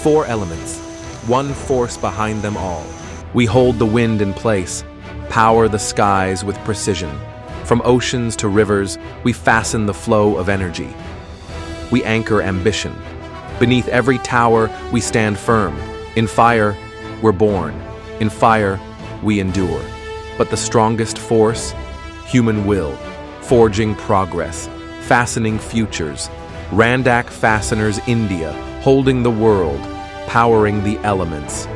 4 elements, one force behind them all. We hold the wind in place, power the skies with precision. From oceans to rivers, we fasten the flow of energy. We anchor ambition. Beneath every tower, we stand firm. In fire, we're born. In fire, we endure. But the strongest force? Human will, forging progress, fastening futures. Randack Fasteners India, holding the world, powering the elements.